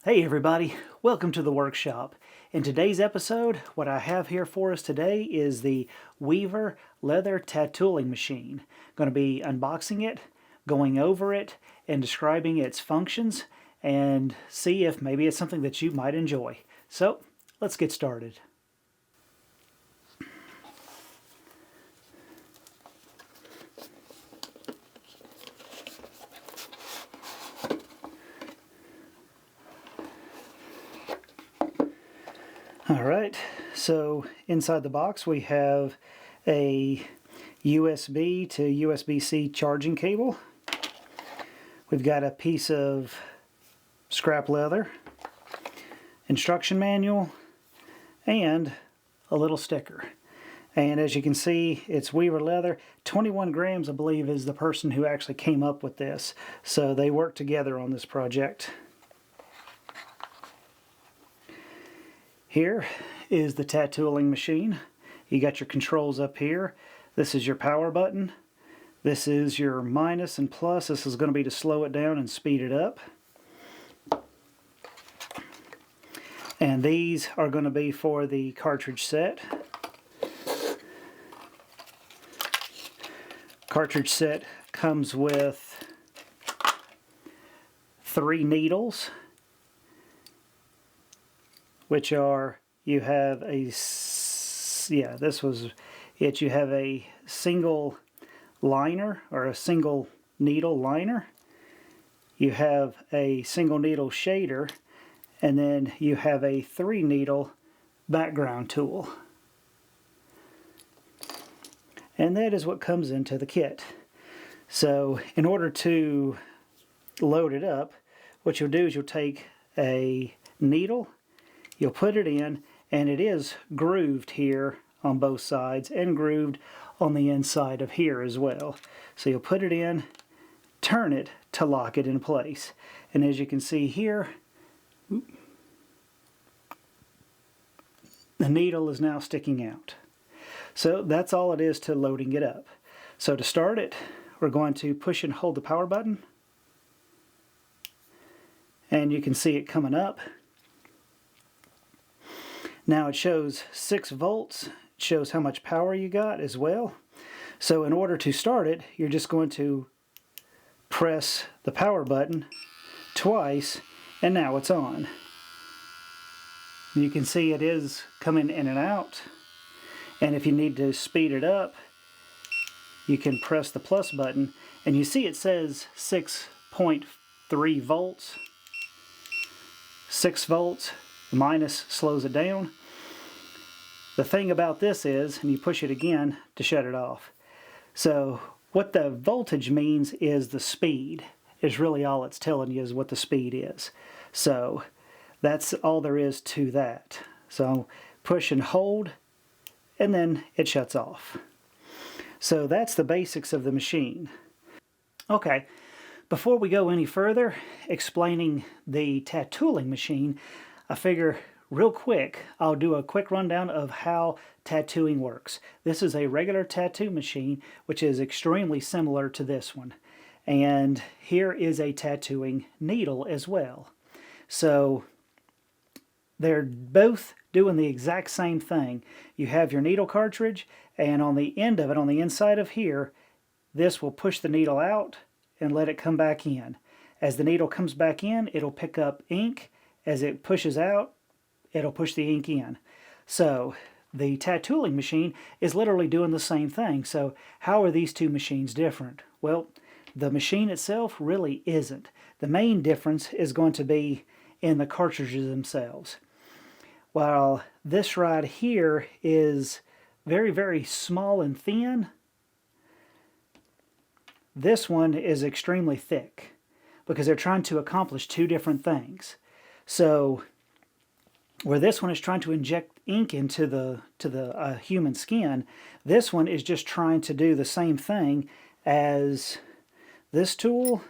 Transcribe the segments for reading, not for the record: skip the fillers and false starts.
Hey everybody, welcome to the workshop. In today's episode, what I have here for us today is the Weaver leather tattooling machine. I'm going to be unboxing it, going over it, and describing its functions, and see if maybe it's something that you might enjoy. So, let's get started. Alright, so inside the box we have a USB to USB-C charging cable. We've got a piece of scrap leather, instruction manual, and a little sticker. And as you can see, it's Weaver leather. 21 grams, I believe, is the person who actually came up with this. So they worked together on this project. Here is the tattooling machine. You got your controls up here. This is your power button. This is your minus and plus. This is going to be to slow it down and speed it up. And these are going to be for the cartridge set. Cartridge set comes with 3 needles, which are, you have a, this was it, you have a single liner, or a single needle liner. You have a single needle shader, and then you have a 3 needle background tool. And that is what comes into the kit. So in order to load it up, what you'll do is you'll take a needle, you'll put it in, and it is grooved here on both sides and grooved on the inside of here as well. So you'll put it in, turn it to lock it in place. And as you can see here, the needle is now sticking out. So that's all it is to loading it up. So to start it, we're going to push and hold the power button. And you can see it coming up. Now it shows 6 volts. It shows how much power you got as well. So in order to start it, you're just going to press the power button twice, and now it's on. You can see it is coming in and out. And if you need to speed it up, you can press the plus button, and you see it says 6.3 volts. 6 volts. The minus slows it down. The thing about this is, and you push it again to shut it off. So what the voltage means is the speed. Is really all it's telling you is what the speed is. So that's all there is to that. So push and hold, and then it shuts off. So that's the basics of the machine. Okay, before we go any further explaining the tattooling machine, I figure real quick I'll do a quick rundown of how tattooing works. This is a regular tattoo machine, which is extremely similar to this one. And here is a tattooing needle as well. So they're both doing the exact same thing. You have your needle cartridge, and on the end of it, on the inside of here, this will push the needle out and let it come back in. As the needle comes back in, it'll pick up ink. As it pushes out, it'll push the ink in. So the tattooling machine is literally doing the same thing. So how are these two machines different? Well, the machine itself really isn't. The main difference is going to be in the cartridges themselves. While this right here is very, very small and thin, this one is extremely thick because they're trying to accomplish 2 different things. So where this one is trying to inject ink into the human skin, this one is just trying to do the same thing as this tool,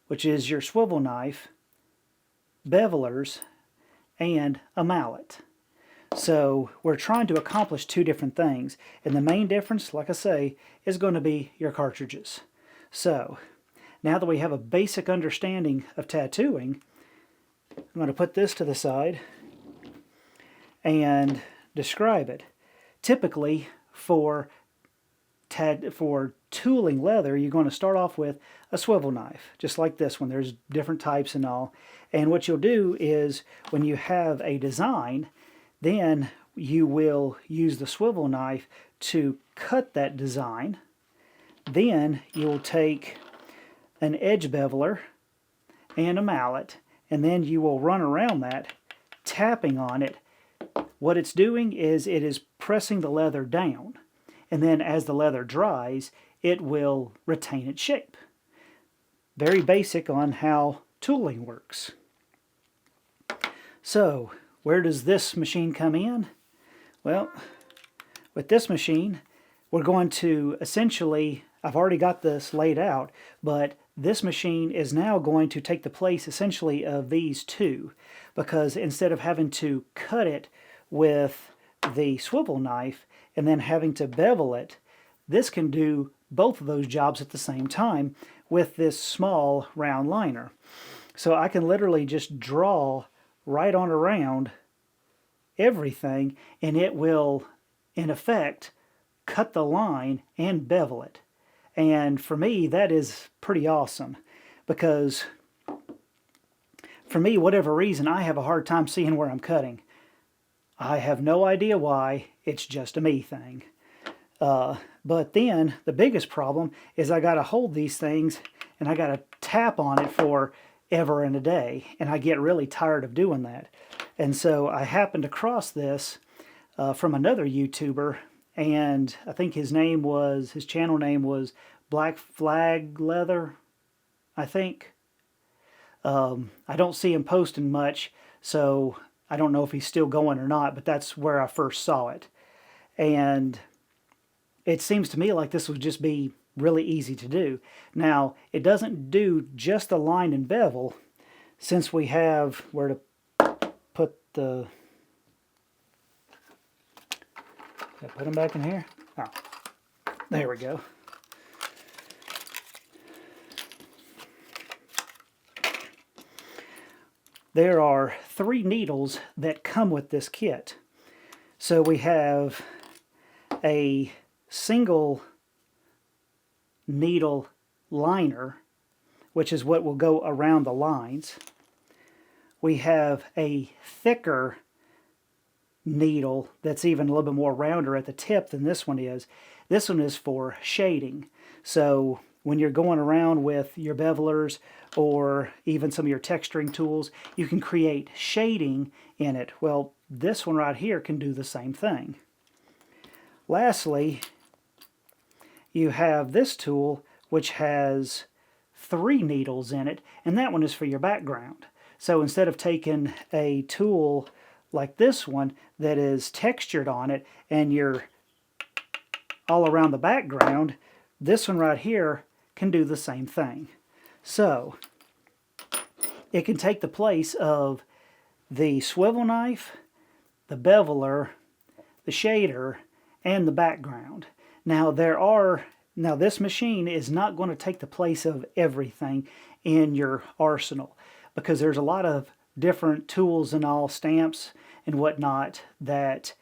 which is your swivel knife, bevelers, and a mallet. So we're trying to accomplish 2 different things, and the main difference, like I say, is going to be your cartridges. So now that we have a basic understanding of tattooing, I'm going to put this to the side and describe it. Typically, for tooling leather, you're going to start off with a swivel knife, just like this one. There's different types and all. And what you'll do is, when you have a design, then you will use the swivel knife to cut that design. Then you'll take an edge beveler and a mallet, and then you will run around that, tapping on it. What it's doing is it is pressing the leather down, and then as the leather dries, it will retain its shape. Very basic on how tooling works. So, where does this machine come in? Well, with this machine, we're going to essentially, I've already got this laid out, but this machine is now going to take the place essentially of these two, because instead of having to cut it with the swivel knife and then having to bevel it, this can do both of those jobs at the same time with this small round liner. So I can literally just draw right on around everything, and it will, in effect, cut the line and bevel it. And for me, that is pretty awesome, because for me, whatever reason, I have a hard time seeing where I'm cutting. I have no idea why. It's just a me thing. But then the biggest problem is I got to hold these things and I got to tap on it for ever and a day, and I get really tired of doing that. And so I happened across this from another YouTuber, and I think his channel name was Black Flag Leather, I think. I don't see him posting much, so I don't know if he's still going or not, but that's where I first saw it. And it seems to me like this would just be really easy to do. Now, it doesn't do just the line and bevel, since we have where to put the... Did I put them back in here? Oh, there we go. There are 3 needles that come with this kit. So we have a single needle liner, which is what will go around the lines. We have a thicker needle that's even a little bit more rounder at the tip than this one is. This one is for shading. So when you're going around with your bevelers or even some of your texturing tools, you can create shading in it. Well, this one right here can do the same thing. Lastly, you have this tool, which has 3 needles in it, and that one is for your background. So instead of taking a tool like this one that is textured on it and you're all around the background, this one right here can do the same thing. So it can take the place of the swivel knife, the beveler, the shader, and the background. Now this machine is not going to take the place of everything in your arsenal, because there's a lot of different tools and all, stamps and whatnot, that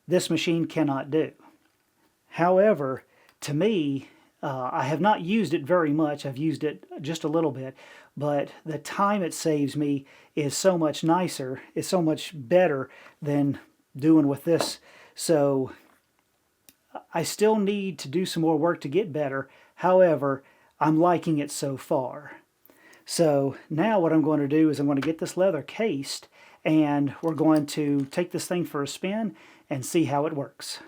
this machine cannot do. However, to me, I have not used it very much. I've used it just a little bit, but the time it saves me is so much nicer, is so much better than doing with this. So I still need to do some more work to get better. However, I'm liking it so far. So now what I'm going to do is I'm going to get this leather cased, and we're going to take this thing for a spin and see how it works.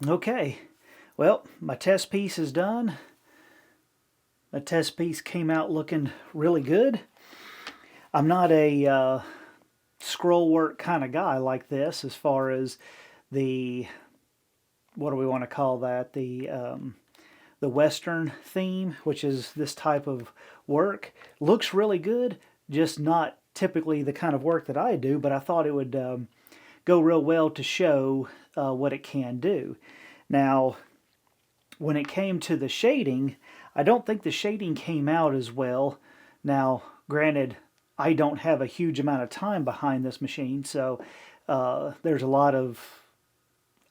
Okay, well, my test piece is done. The test piece came out looking really good. I'm not a scroll work kind of guy like this as far as the, what do we want to call that, the Western theme, which is this type of work. Looks really good, just not typically the kind of work that I do, but I thought it would go real well to show what it can do. Now, when it came to the shading, I don't think the shading came out as well. Now, granted, I don't have a huge amount of time behind this machine, so there's a lot of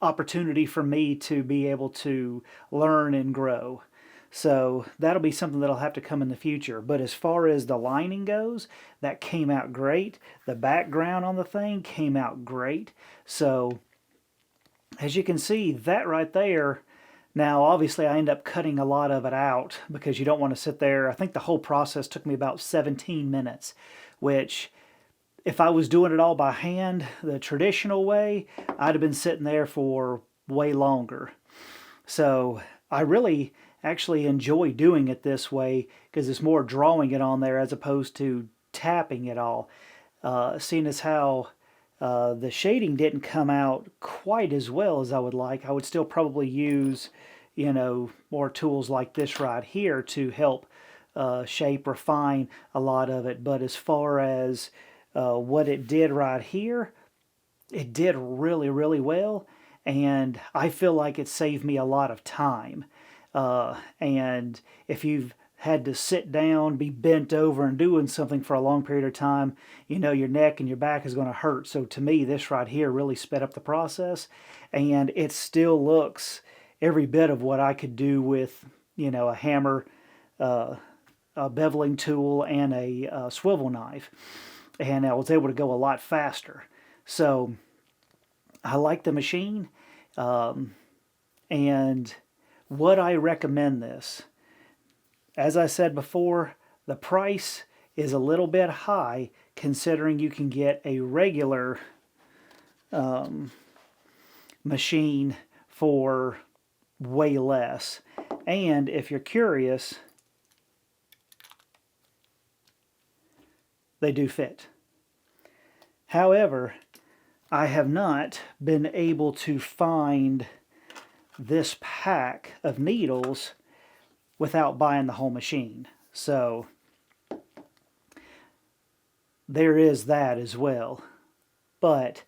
opportunity for me to be able to learn and grow. So that'll be something that'll have to come in the future. But as far as the lining goes, that came out great. The background on the thing came out great. So as you can see, that right there, now obviously I end up cutting a lot of it out because you don't want to sit there. I think the whole process took me about 17 minutes, which if I was doing it all by hand, the traditional way, I'd have been sitting there for way longer. So I really actually enjoy doing it this way because it's more drawing it on there as opposed to tapping it all. Seeing as how the shading didn't come out quite as well as I would like, I would still probably use, you know, more tools like this right here to help shape, refine a lot of it. But as far as what it did right here, it did really, really well, and I feel like it saved me a lot of time. And if you've had to sit down, be bent over and doing something for a long period of time, you know your neck and your back is going to hurt. So to me, this right here really sped up the process, and it still looks every bit of what I could do with, you know, a hammer, a beveling tool, and a swivel knife. And I was able to go a lot faster. So I like the machine, and would I recommend this? As I said before, the price is a little bit high considering you can get a regular machine for way less. And if you're curious, they do fit. However, I have not been able to find this pack of needles without buying the whole machine. So there is that as well. But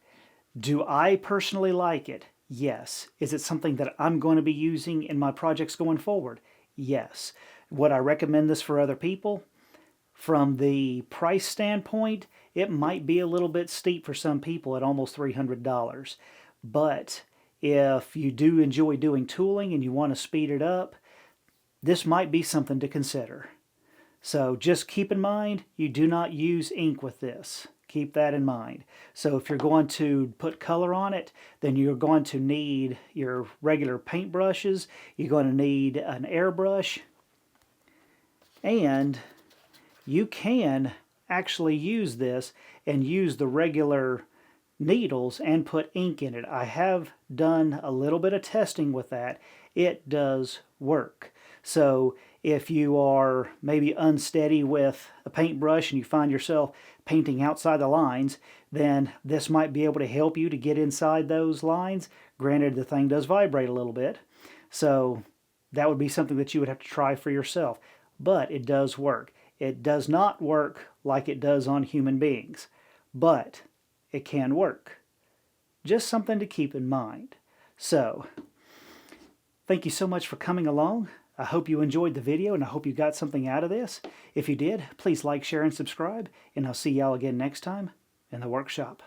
do I personally like it? Yes. Is it something that I'm going to be using in my projects going forward? Yes. Would I recommend this for other people? From the price standpoint, it might be a little bit steep for some people at almost $300. But if you do enjoy doing tooling and you want to speed it up, this might be something to consider. So just keep in mind, you do not use ink with this. Keep that in mind. So if you're going to put color on it, then you're going to need your regular paint brushes. You're going to need an airbrush. And you can actually use this and use the regular needles and put ink in it. I have done a little bit of testing with that. It does work. So if you are maybe unsteady with a paintbrush and you find yourself painting outside the lines, then this might be able to help you to get inside those lines. Granted, the thing does vibrate a little bit, so that would be something that you would have to try for yourself. But it does work. It does not work like it does on human beings, but it can work. Just something to keep in mind. So, thank you so much for coming along. I hope you enjoyed the video and I hope you got something out of this. If you did, please like, share, and subscribe, and I'll see y'all again next time in the workshop.